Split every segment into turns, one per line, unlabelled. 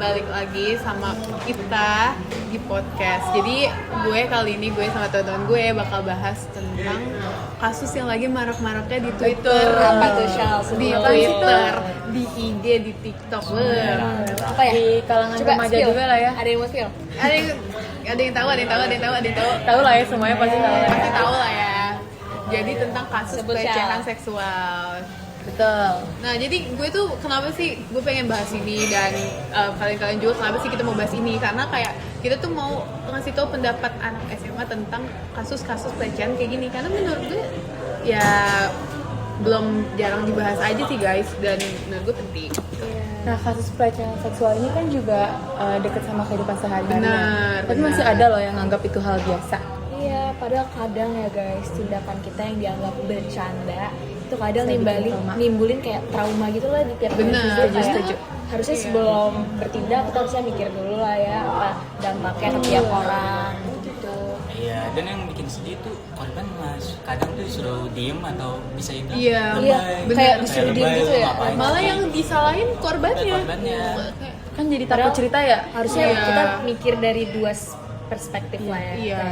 balik lagi sama kita di podcast. Jadi kali ini gue sama teman-teman gue bakal bahas tentang kasus yang lagi marak-maraknya di Twitter.
Apa tuh, Shal?
Di Twitter, di IG, di TikTok.
Apa ya?
Di kalangan
Coba
remaja
spill.
juga lah ya.
Ada yang mau spill?
Ada yang tahu.
Tahu lah ya, semuanya pasti tahu.
Pasti tahu lah ya. Jadi tentang kasus
Sebut,
pelecehan
Shal.
seksual.
Betul.
Nah, jadi gue tuh kenapa sih gue pengen bahas ini dan kalian juga kenapa sih kita mau bahas ini? Karena kayak kita tuh mau ngasih tahu pendapat anak SMA tentang kasus-kasus pelecehan kayak gini. Karena menurut gue ya belum jarang dibahas aja sih guys, dan menurut gue penting.
Nah, kasus pelecehan seksual ini kan juga dekat sama kehidupan sehari-hari.
Benar,
Tapi
benar.
masih ada loh yang nganggap itu hal biasa.
Iya, padahal kadang ya guys, tindakan kita yang dianggap bercanda itu kadang
Bisa bikin trauma.
nimbulin kayak trauma gitu lah di tiap
Bener,
individu. Kayak
setuju.
harusnya
Iya.
sebelum bertindak kita harusnya mikir dulu lah ya apa dampaknya ke tiap orang gitu.
Iya, dan yang bikin sedih tuh korban kadang tuh suruh diem atau bisa itu
Iya,
Iya,
bener.
kayak disuruh diem gitu ya.
Malah yang disalahin korbannya.
Korbannya.
Kan jadi takut cerita ya.
Harusnya
Iya.
kita mikir dari dua perspektif lah ya.
Iya.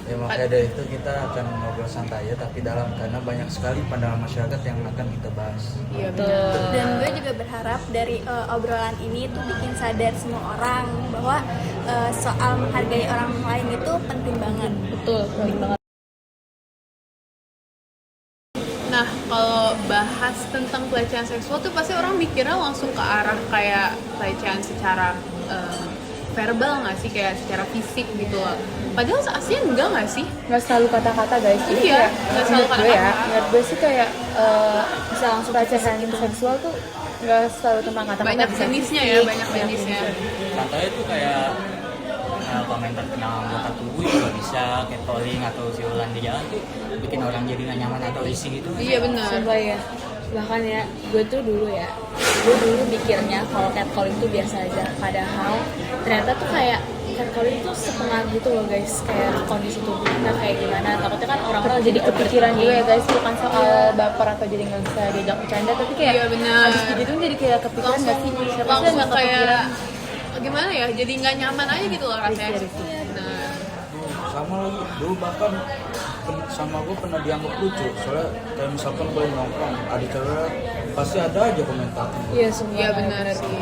Ya makanya dari itu kita akan ngobrol santai ya, tapi dalam karena banyak sekali pandangan masyarakat yang akan kita bahas.
Iya benar.
Dan gue juga berharap dari obrolan ini tuh bikin sadar semua orang bahwa soal menghargai orang lain itu penting banget.
Betul, penting banget.
Nah, kalau bahas tentang pelecehan seksual tuh pasti orang mikirnya langsung ke arah kayak pelecehan secara verbal nggak sih, kayak secara fisik gitu loh. Padahal aslinya enggak nggak sih?
Nggak selalu kata-kata guys. Jadi
Iya,
kayak,
nggak selalu
menurut gue ya.
kata-kata.
Menurut gue sih kayak
Bisa langsung
pelecehan seksual tuh nggak selalu tentang kata-kata.
Banyak
bisa
jenisnya
fisik,
ya, banyak jenisnya.
contohnya tuh kayak komentar tentang anggota tubuh juga bisa, catcalling atau siulan di jalan tuh bikin orang jadi nggak nyaman atau risih gitu.
Iya benar.
Sumpah ya, bahkan ya gue dulu mikirnya kalau catcalling tuh biasa aja, padahal ternyata tuh kayak catcalling tuh sepengaruh gitu loh guys, kayak kondisi tubuh kita kayak gimana. Takutnya kan orang-orang
jadi kepikiran juga ya guys, bukan soal
Iya.
baper atau jadi nggak bisa diajak bercanda, tapi kayak
Iya, benar.
habis gitu jadi kayak kepikiran nggak sih, siapa sih yang
langsung
nggak kepikiran.
kayak gimana ya, jadi nggak nyaman aja gitu loh rasanya.
Risih.
Nah,
Sama lagi, dulu bahkan sama gue pernah dianggap lucu, soalnya kayak misalkan gue nongkrong, ada cewek pasti ada aja komentar.
Iya semua.
iya benar sih.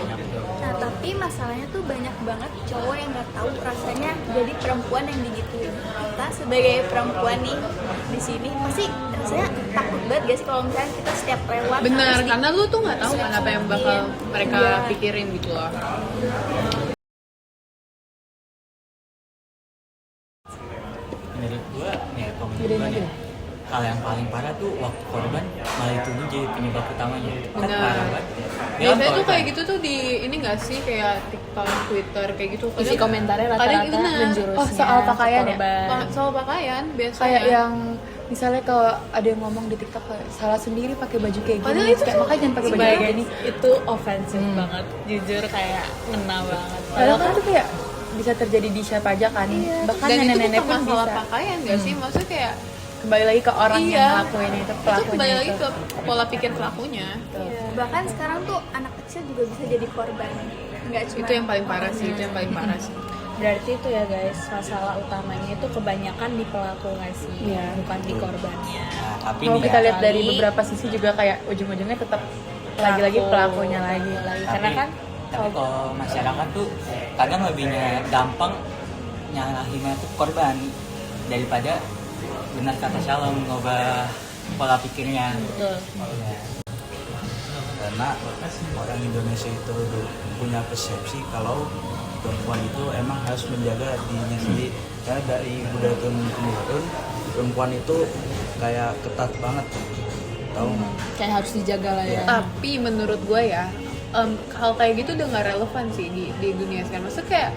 Nah tapi masalahnya tuh banyak banget cowok yang nggak tahu rasanya jadi perempuan yang digituin. Kita sebagai perempuan nih di sini pasti rasanya takut banget gak sih kalau misalnya kita setiap lewat
Benar,
harus
karena lu tuh nggak tahu kan apa yang bakal mereka
Iya.
pikirin gitu loh.
Menurut gua ya komentar nih, hal yang paling parah tuh waktu korban malah itu jadi penyebab utamanya. Kan
Benar.
parah banget. Dia
Biasanya tuh
korban.
kayak gitu tuh di ini nggak sih, kayak TikTok, Twitter kayak gitu.
Isi komentarnya
kadang
rata-rata
benar.
menjurusnya
Oh, soal pakaian ya?
korban.
Soal pakaian biasanya.
Kayak yang misalnya kalau ada yang ngomong di TikTok kayak salah sendiri pakai baju kayak gini,
Padahal itu
kayak makanya jangan pakai baju
Sebagai
kayak gini.
itu ofensif banget, jujur kayak ngena banget.
Padahal kan tuh kayak bisa terjadi di siapa aja kan, bahkan
dan itu
nenek-nenek
bukan
pun
masalah
bisa.
pakaian nggak sih, maksudnya kayak
Kembali lagi ke orang
iya,
yang ngelakuin itu,
itu
pelakunya
kembali lagi
itu.
ke pola pikir pelakunya.
bahkan sekarang tuh anak kecil juga bisa jadi korban. Nggak cuma
Itu yang paling parah sih, itu yang paling parah sih.
Berarti itu ya guys, masalah utamanya itu kebanyakan di pelaku nggak sih,
Iya.
bukan di korbannya.
Nah, tapi
Kalau
nih
kita
ya,
lihat dari
Kali-
beberapa sisi juga kayak ujung-ujungnya tetap lagi-lagi pelakunya lagi.
Karena kan
tapi kalau masyarakat tuh kadang lebihnya gampang nyalahinnya tuh korban daripada benar kata Shalom ngubah pola pikirnya.
betul.
Ya.
Karena orang Indonesia itu punya persepsi kalau perempuan itu emang harus menjaga dirinya sendiri. Karena dari budaya turun-temurun perempuan itu kayak ketat banget, tahu nggak?
Kayak harus dijaga lah ya.
Tapi menurut gue ya, hal kayak gitu udah nggak relevan sih di dunia sekarang. Maksudnya kayak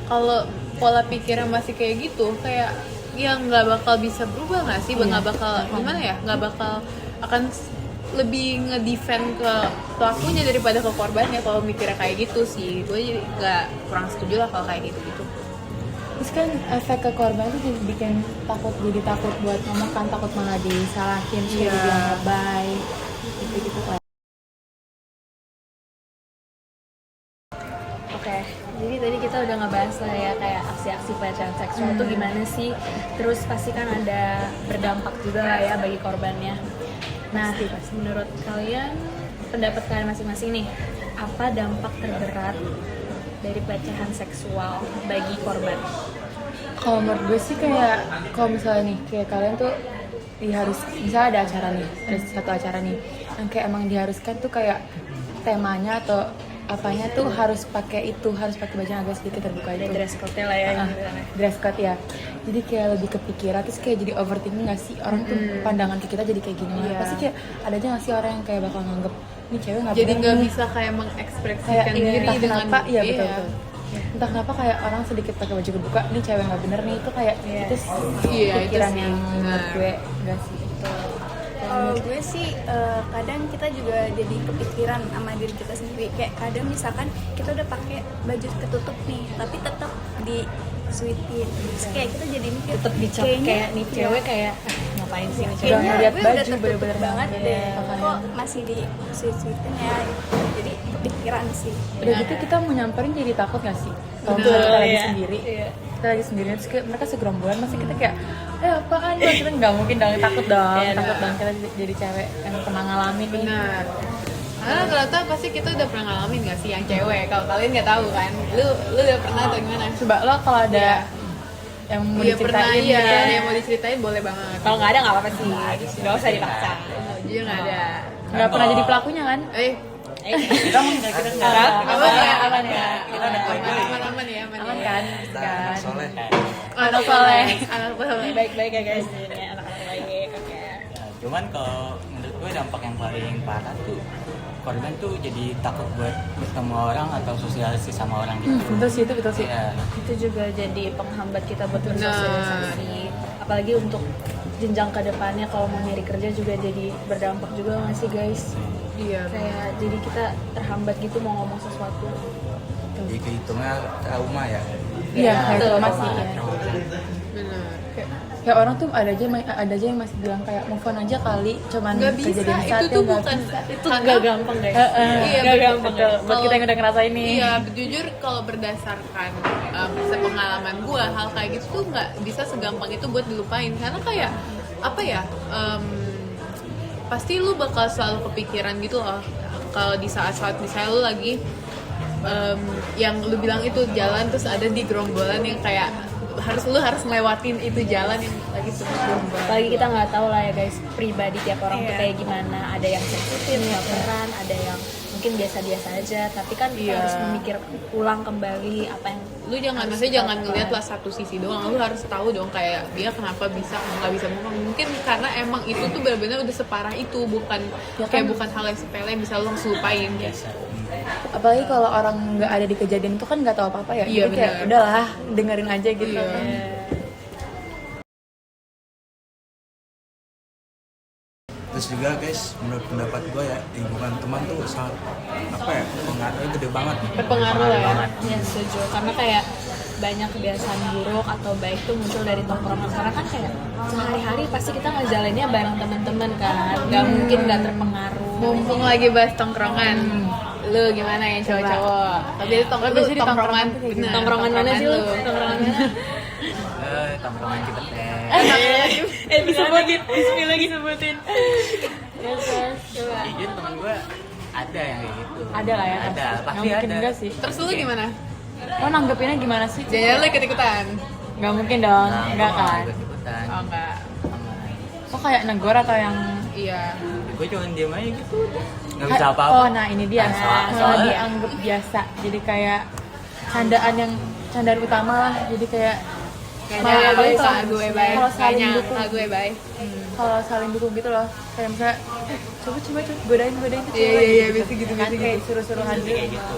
kalau pola pikirnya masih kayak gitu, kayak yang nggak bakal bisa berubah nggak sih? Nggak bakal gimana ya? Nggak bakal akan lebih ngedefend ke pelakunya daripada ke korbannya kalau mikirnya kayak gitu sih. Gue jadi nggak kurang setuju lah kalau kayak gitu.
Terus kan efek ke korban itu jadi bikin jadi takut buat ngomong kan, takut malah disalahin,
Iya.
dibilang lebay, gitu kan.
Oke, jadi tadi kita udah ngebahas lah ya kayak aksi-aksi pelecehan seksual tuh gimana sih. Terus pasti kan ada berdampak juga lah ya bagi korbannya. Nah, menurut kalian, pendapat kalian masing-masing nih, apa dampak terberat dari pelecehan seksual bagi korban?
Kalau menurut gue sih kayak kalau misalnya nih kayak kalian tuh harus misalnya ada acara nih, ada satu acara nih yang kayak emang diharuskan tuh kayak temanya atau apanya tuh harus pakai baju yang agak sedikit terbuka
Ada
itu.
dress code-nya lah ya.
Dress code ya. Jadi kayak lebih kepikiran terus kayak jadi overthinking nggak sih orang tuh pandangan ke kita jadi kayak gini.
Iya.
Pasti kayak ada aja nggak sih orang yang kayak bakal nganggep ini cewek nggak
Jadi
bener
nggak
nih.
bisa kayak
Kayak
mengekspresikan diri
entah
dengan
kenapa, iya betul. Entah kenapa kayak orang sedikit pakai baju kebuka, ini cewek nggak bener nih, itu kayak itu
Iya, itu
pikiran
sih,
yang menurut
benar.
gue nggak sih.
Kalau gue sih kadang kita juga jadi kepikiran sama diri kita sendiri. Kayak kadang misalkan kita udah pakai baju ketutup nih, tapi tetap di sweetin. Terus kayak kita jadi mikir
Tetap dicap kayak nih cewek kayak ngapain sih nih cewek?
Jangan
kayaknya
ngeliat
gue
baju,
udah tertutup
bener-bener
banget
banget.
deh.
Makanya.
Kok masih di sweet-sweetin ya? Jadi kepikiran sih.
Udah gitu kita mau nyamperin jadi takut nggak sih? Kalau
Betul,
misalnya kita lagi
iya.
sendiri, kita lagi sendiri terus kayak mereka segerombolan, masih kita kayak apaan ya? Kita nggak mungkin dong, takut dong,
Iya,
takut dong kita jadi cewek yang pernah ngalamin nih.
Benar. Karena rata pasti kita udah pernah ngalamin gak sih yang cewek? Kalau kalian nggak tahu kan, lu udah pernah atau gimana?
Coba lo kalau ada yang mau
Iya pernah,
diceritain
iya.
gitu.
Yang mau diceritain boleh banget.
Kalau nggak ada nggak apa-apa sih, nggak usah dipaksa.
Jujur nggak ada.
Nggak pernah jadi pelakunya kan?
Kita enggak
Aman ya, aman ya.
Kita ada playboy.
Aman ya, aman
Aman
ya.
kan?
Kita anak soleh.
Anak soleh, anak soleh.
Baik-baik ya guys, ini anak-anak baik. Oke.
Nah, cuman kalau menurut gue dampak yang paling parah tuh korban tuh jadi takut buat bertemu orang atau sosialisasi sama orang gitu.
Betul sih, itu betul sih.
Iya.
Itu juga jadi penghambat kita buat
Benar.
bersosialisasi. Apalagi untuk jenjang ke depannya kalau mau nyari kerja juga jadi berdampak juga nggak sih guys?
Iya.
Kayak jadi kita terhambat gitu mau ngomong sesuatu.
Jadi kehitungnya trauma ya.
Iya, kayak
betul.
itu masih ya.
Benar.
Kayak orang tuh ada aja yang masih bilang kayak move on aja kali, cuman
Nggak bisa,
kejadian
itu
saatnya
tuh
nggak
bukan
bisa.
Itu nggak gampang guys.
Iya,
Nggak
betul.
gampang betul. Buat kita yang udah ngerasain nih.
Iya, jujur kalau berdasarkan sepengalaman gue, hal kayak gitu tuh nggak bisa segampang itu buat dilupain. Karena kayak apa ya, pasti lu bakal selalu kepikiran gitu loh. Kalau di saat-saat misalnya lu lagi yang lu bilang itu jalan terus ada di gerombolan yang kayak lu harus ngelewatin itu jalan yang lagi sepi gerombolan.
Apalagi kita nggak tahu lah ya guys pribadi tiap orang tuh
Iya.
kayak gimana. Ada yang sensitif, baperan, ada yang mungkin biasa-biasa aja. Tapi kan kita
Iya.
harus memikir ulang kembali apa yang
Lu jangan
harus
maksudnya jangan
kita
ngeliat
lakukan.
lah satu sisi doang, lu harus tahu dong kayak dia kenapa bisa nggak bisa ngomong. Mungkin karena emang itu tuh benar-benar udah separah itu, bukan kayak bukan hal yang sepele yang bisa lu langsung lupain.
Apalagi kalau orang nggak ada di kejadian itu kan nggak tahu apa-apa ya.
Iya,
Jadi kayak
benar.
udahlah dengerin aja gitu.
Iya.
Terus juga guys, menurut pendapat gue ya, lingkungan teman tuh sangat apa ya, pengaruhnya gede banget.
Berpengaruh lah ya.
Ya setuju, karena kayak banyak kebiasaan buruk atau baik tuh muncul dari tongkrongan. Karena kan kayak sehari-hari pasti kita ngejalannya bareng teman-teman kan, nggak mungkin nggak terpengaruh.
Mumpung lagi bahas tongkrongan, lu gimana ya cowok-cowok? Tapi itu
Biasanya di
tongkrongan,
tongkrongan tuh kayak
bener,
Tongkrongan mana sih lu?
lu?
Tongkrongan mana?
Tongkrongan kita
Disebutin, disebutin.
Yes, yes.
Coba.
jujur temen gue ada yang kayak gitu.
Ada lah ya.
Ada,
Nggak
pasti
mungkin
ada.
enggak sih.
Terus lu gimana?
Lo nanggepinnya gimana sih?
Jangan lu ikut-ikutan?
Nggak mungkin dong,
Nah,
enggak
gua
kan?
ikut ikutan.
Oh enggak.
Oh kayak negor atau yang
Iya.
Gue cuma diem aja gitu. Nggak bisa apa-apa.
Oh nah ini dia.
Nah,
Malah dianggap biasa. Jadi kayak candaan utama lah. Jadi kayak
Kayaknya
apalagi
gue
kalau-
gue baik.
kalau saling
Kayaknya
dukung.
gue baik.
kalau saling dukung gitu loh. Kayak misalnya coba godain tuh
Iya,
cewek.
iya, iya,
gitu.
biasa gitu,
Kan
biasa
kayak
gitu.
suruh-suruhan
Pasti kayak gitu.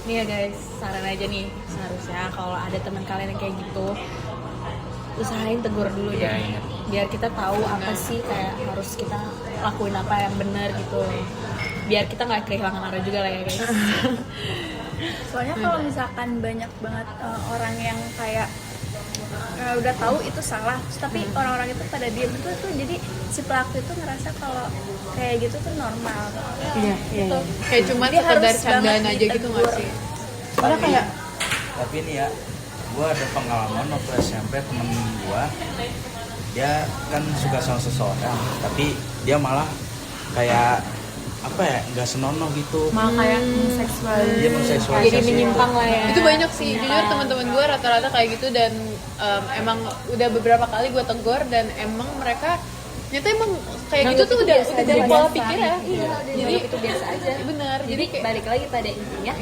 Nih ya guys, saran aja nih seharusnya kalau ada teman kalian yang kayak gitu usahain tegur dulu
Iya,
deh
iya.
biar kita tahu apa sih kayak harus kita lakuin apa yang benar gitu biar kita nggak kehilangan arah juga lah ya guys.
Soalnya kalau misalkan banyak banget orang yang kayak udah tahu itu salah, terus tapi orang-orang itu pada diem itu tuh jadi si pelaku itu ngerasa kalau kayak gitu tuh normal.
Iya, iya.
Gitu.
iya.
Kayak cuma
Dia
sekedar
harus
candaan
banget
aja gitu nggak
ditegur.
sih?
Soalnya kayak
Tapi ini ya, gue ada pengalaman waktu SMP, temen gue dia kan suka sama seseorang, tapi dia malah kayak apa ya, nggak senonoh gitu.
malah kayak seksual.
Dia menseksualisasi
Jadi menyimpang lah ya.
Itu banyak sih, jujur teman-teman gue rata-rata kayak gitu, dan emang udah beberapa kali gue tegur, dan emang mereka ternyata emang kayak gitu tuh udah jadi pola pikir ya.
Iya, jadi itu biasa aja.
Benar,
Jadi
kayak
balik lagi pada intinya,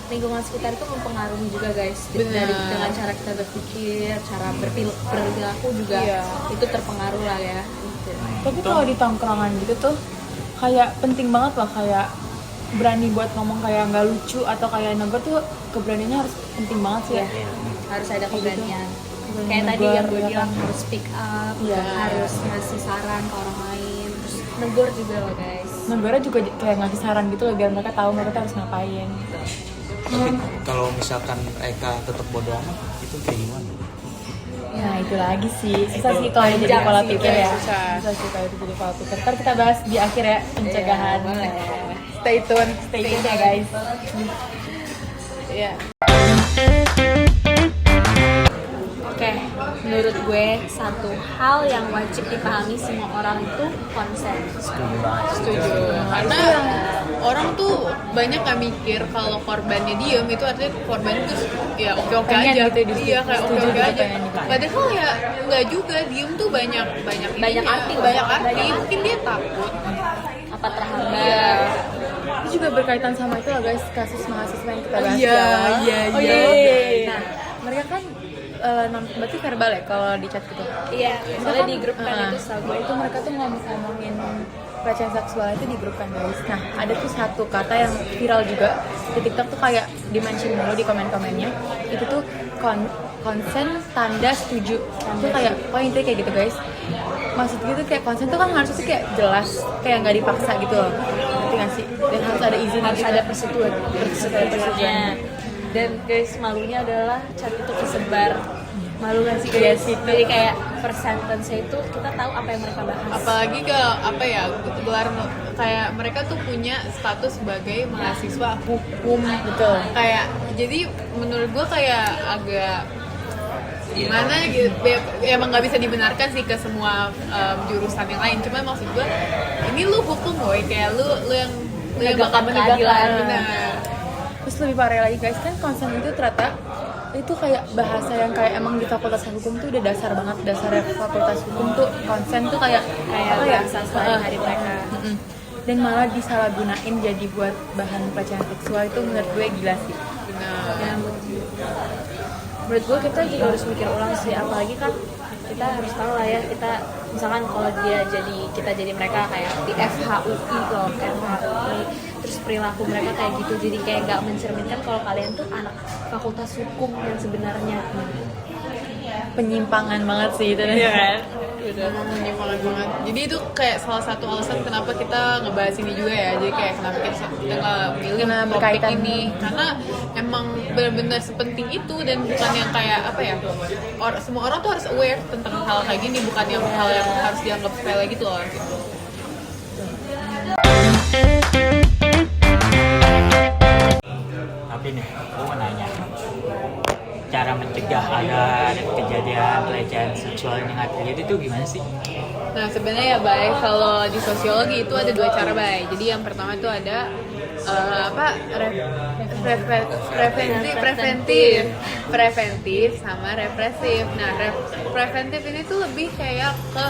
lingkungan sekitar itu mempengaruhi juga guys.
Benar.
Dengan cara kita berpikir, cara berperilaku juga
Iya.
itu terpengaruh lah ya. Gitu.
Tapi kalau di tongkrongan gitu tuh kayak penting banget loh, kayak berani buat ngomong kayak nggak lucu atau kayak negur tuh, keberaniannya harus penting banget sih ya.
Harus ada keberanian.
Keberanian
Kayak tadi
negur,
yang gue
ya
bilang,
kan?
harus speak up,
Iya.
harus ngasih saran ke orang lain, terus negur juga loh guys.
Negara juga kayak ngasih saran gitu loh, biar mereka tahu mereka tuh harus ngapain.
Tapi kalau misalkan mereka tetap bodoh amat, itu kayak gimana?
Nah itu lagi sih, susah sih kalau jadi
panjang
pola
sih,
pikir ya.
susah.
Susah sih kalau itu jadi pola pikir. Ntar kita bahas di akhir ya, pencegahan.
Iya, boleh.
Stay tune ya guys.
Iya.
Oke, menurut gue satu hal yang wajib dipahami semua orang itu konsen.
Setuju. Karena orang tuh banyak yang mikir kalau korbannya diem itu artinya korban itu ya oke-oke
Pengen
aja.
gitu ya,
Iya, kayak
setuju
oke-oke
gitu,
aja.
pengen gitu.
Padahal ya nggak juga, diem tuh banyak ininya,
arti loh.
banyak arti.
Banyak
Mungkin dia takut.
Apa terhambat?
Iya.
Itu juga berkaitan sama itu loh guys, kasus mahasiswa yang kita bahas di
Iya,
awal.
iya,
Oh
iya.
iya. Nah, mereka kan berarti verbal ya kalau di chat gitu.
Iya, soalnya di grup kan
Ah,
itu setahu gue
itu mereka tuh ngomongin pelecehan seksual itu di grup kan guys. Nah ada tuh satu kata yang viral juga di TikTok tuh, kayak dimention mulu di komen-komennya. Itu tuh konsen tanda setuju. Itu kayak intinya kayak gitu guys. Maksud gitu kayak konsen tuh kan harusnya tuh kayak jelas, kayak nggak dipaksa gitu loh. Ngerti nggak sih? Dan harus ada izin,
harus
gitu.
ada persetujuan. Dan guys, malunya adalah chat itu kesebar. Malu gak sih guys? Jadi kayak per sentence itu kita tahu apa yang mereka bahas.
Apalagi ke apa ya, gelar kayak mereka tuh punya status sebagai mahasiswa hukum.
Betul.
Kayak jadi menurut gue kayak agak gimana gitu ya, emang nggak bisa dibenarkan sih ke semua jurusan yang lain, cuma maksud gue ini lu hukum boy, kayak lu yang bakal menegakkan
keadilan.
benar.
Terus lebih parah lagi guys, kan konsen itu ternyata itu kayak bahasa yang kayak emang di fakultas hukum tuh udah dasar banget, dasarnya fakultas hukum tuh konsen tuh kayak apa ya,
bahasa sehari-hari mereka.
Mm-mm. Dan malah disalahgunain jadi buat bahan pelecehan seksual, itu menurut gue gila sih.
Dan menurut gue kita juga harus mikir ulang sih, apalagi kan kita harus tahu lah ya, kita misalkan kalau kita jadi mereka kayak di FHUI loh, FHUI, terus perilaku mereka kayak gitu, jadi kayak nggak mencerminkan kalau kalian tuh anak fakultas hukum yang sebenarnya.
Penyimpangan banget sih itu.
Iya kan? Udah penyimpangan banget. Jadi itu kayak salah satu alasan kenapa kita ngebahas ini juga ya. Jadi kayak kenapa kita nggak milih
Karena
topik
berkaitan.
ini, karena emang benar-benar sepenting itu, dan bukan yang kayak apa ya, semua orang tuh harus aware tentang hal kayak gini, bukan yang hal yang harus dianggap sepele gitu loh gitu.
Tapi nih, gue mau nanya, cara mencegah agar kejadian pelecehan seksual ini nggak terjadi itu gimana sih?
Nah sebenarnya ya Bay, kalau di sosiologi itu ada dua cara Bay. Jadi yang pertama itu ada preventif sama represif. Nah preventif ini tuh lebih kayak ke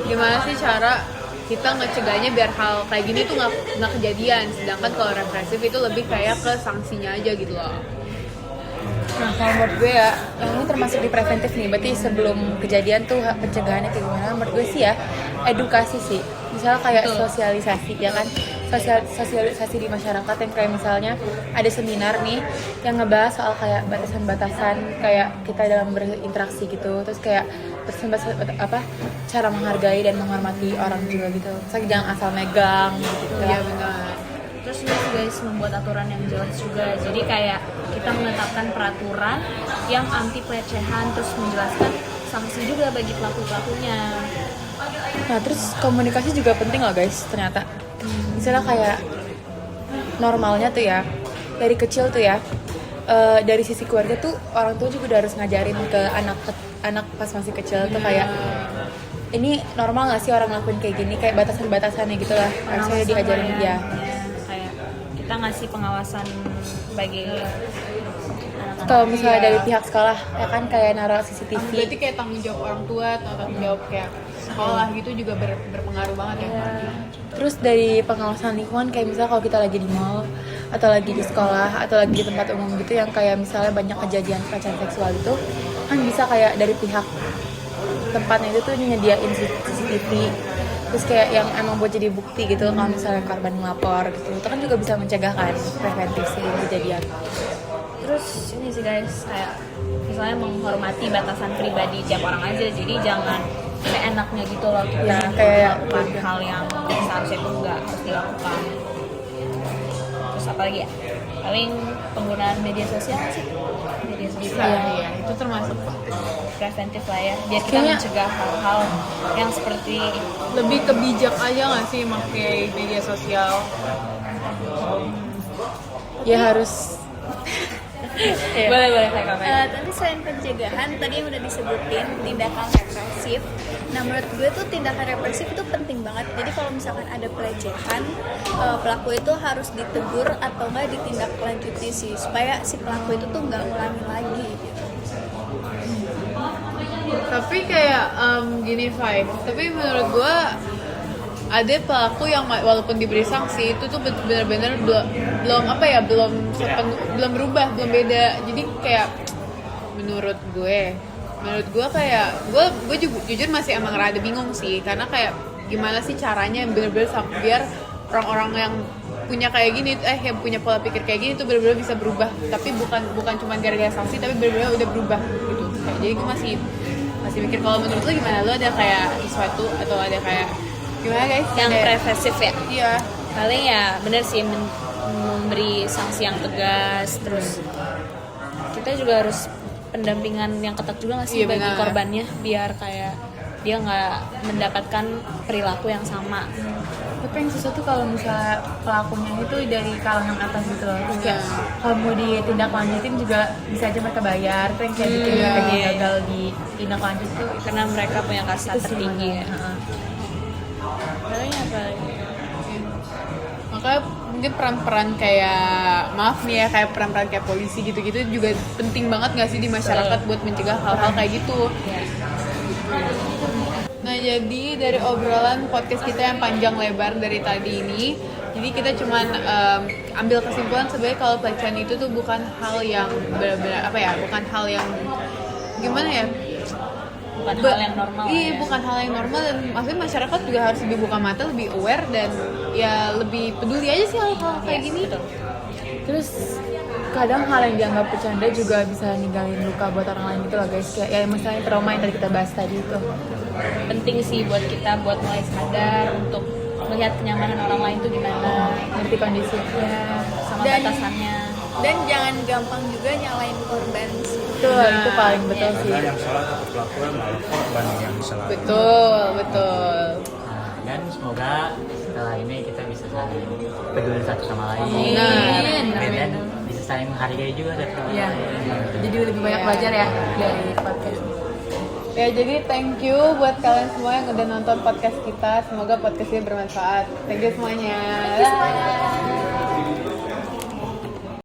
gimana sih cara kita ngecegahnya biar hal kayak gini tuh nggak kejadian. Sedangkan kalau represif itu lebih kayak ke sanksinya aja gitu loh.
Nah kalau menurut gue ya, ini termasuk di preventif nih. Berarti sebelum kejadian tuh pencegahannya kayak gimana? Menurut gue sih ya, edukasi sih. Misalnya kayak sosialisasi ya kan, sosialisasi di masyarakat yang kayak misalnya ada seminar nih yang ngebahas soal kayak batasan-batasan kayak kita dalam berinteraksi gitu. Terus kayak cara menghargai dan menghormati orang juga gitu. Misalnya jangan asal megang gitu.
Iya benar.
Terus guys, membuat aturan yang jelas juga. Jadi kayak kita menetapkan peraturan yang anti pelecehan, terus menjelaskan sanksi juga bagi pelaku-pelakunya.
Nah terus komunikasi juga penting loh guys ternyata. Misalnya kayak normalnya tuh ya, dari kecil tuh ya, dari sisi keluarga tuh orang tua juga udah harus ngajarin ke anak pas masih kecil tuh kayak ini normal nggak sih orang ngelakuin kayak gini, kayak batasan-batasannya gitu lah harusnya diajarin dia.
Ya, kayak kita ngasih pengawasan bagi
Kalau misalnya dari pihak sekolah ya kan kayak naruh CCTV.
Berarti kayak tanggung jawab orang tua atau tanggung jawab kayak sekolah gitu juga berpengaruh banget ya.
Terus dari pengawasan lingkungan kayak misalnya kalau kita lagi di mall atau lagi di sekolah atau lagi di tempat umum gitu yang kayak misalnya banyak kejadian pelecehan seksual itu kan bisa kayak dari pihak tempatnya itu tuh nyediain CCTV terus kayak yang emang buat jadi bukti gitu kalau misalnya korban melapor gitu itu kan juga bisa mencegah kan preventif sebelum kejadian.
Terus ini sih guys, kayak misalnya menghormati batasan pribadi tiap orang aja, jadi jangan seenaknya gitu loh kita
Ya, kayak
melakukan hal yang seharusnya itu nggak harus dilakukan. Terus apa lagi ya? Paling penggunaan media sosial sih, media
Bisa
sosial
ya, itu termasuk
preventif lah ya, biar kita
Kayaknya-
mencegah hal-hal yang seperti
lebih kebijak aja nggak sih pakai media sosial.
Ya harus
boleh saya komen.
Tapi selain pencegahan, tadi yang udah disebutin tindakan represif. Nah menurut gue tuh tindakan represif itu penting banget. Jadi kalau misalkan ada pelecehan, pelaku itu harus ditegur atau nggak ditindaklanjuti sih, supaya si pelaku itu tuh nggak ngulangin lagi gitu.
Tapi kayak gini Fai, tapi menurut gue ada pelaku yang walaupun diberi sanksi itu tuh benar-benar belum apa ya belum berubah, belum beda. Jadi kayak menurut gue kayak gue jujur masih emang rada bingung sih, karena kayak gimana sih caranya benar-benar biar orang-orang yang punya kayak gini yang punya pola pikir kayak gini tuh benar-benar bisa berubah, tapi bukan cuma gara-gara sanksi tapi benar-benar udah berubah gitu. Kayak, jadi gue masih mikir kalau menurut lo gimana, lo ada kayak sesuatu atau ada kayak gimana guys
Yang
ada-
preventif ya.
iya
Paling ya bener sih memberi sanksi yang tegas, terus kita juga harus pendampingan yang ketat juga nggak sih
Iya,
bagi
benar.
korbannya, biar kayak dia nggak mendapatkan perilaku yang sama.
tapi yang susah tuh kalau misalnya pelakunya itu dari kalangan atas gitu loh terus kayak kalau mau ditindaklanjutin juga bisa aja mereka bayar tuh yang kayak bikin
Iya.
mereka gagal ditindaklanjut tuh
Karena mereka punya kasta
itu sih
tertinggi ya.
Heeh.
Paling apa lagi?
makanya mungkin peran-peran kayak maaf nih ya kayak peran-peran kayak polisi gitu-gitu juga penting banget nggak sih di masyarakat buat mencegah hal-hal kayak gitu.
Ya.
Nah jadi dari obrolan podcast kita yang panjang lebar dari tadi ini, jadi kita cuman ambil kesimpulan sebenarnya kalau pelecehan itu tuh bukan hal yang benar-benar apa ya, bukan hal yang gimana ya,
Bukan hal yang normal.
Iya,
ya.
bukan hal yang normal, dan maksudnya masyarakat juga harus lebih buka mata, lebih aware, dan ya lebih peduli aja sih hal-hal kayak gini.
Betul.
Terus kadang hal yang dianggap bercanda juga bisa ninggalin luka buat orang lain gitu loh guys, kayak ya misalnya trauma yang tadi kita bahas tadi itu.
Penting sih buat kita buat mulai sadar untuk melihat kenyamanan orang lain tuh gimana,
Ngerti kondisinya.
sama
Dan-
batasannya.
Dan jangan gampang juga nyalain korban sih.
Itu paling betul sih.
Karena yang salah satu pelaku malah korban yang salah.
Betul.
Dan semoga setelah ini kita bisa saling peduli satu sama lain. Dan bisa saling menghargai juga satu sama
Iya.
lain.
Jadi lebih banyak belajar ya dari podcast.
Ya jadi thank you buat kalian semua yang udah nonton podcast kita. Semoga podcast ini bermanfaat. Thank you semuanya. Thank you semuanya.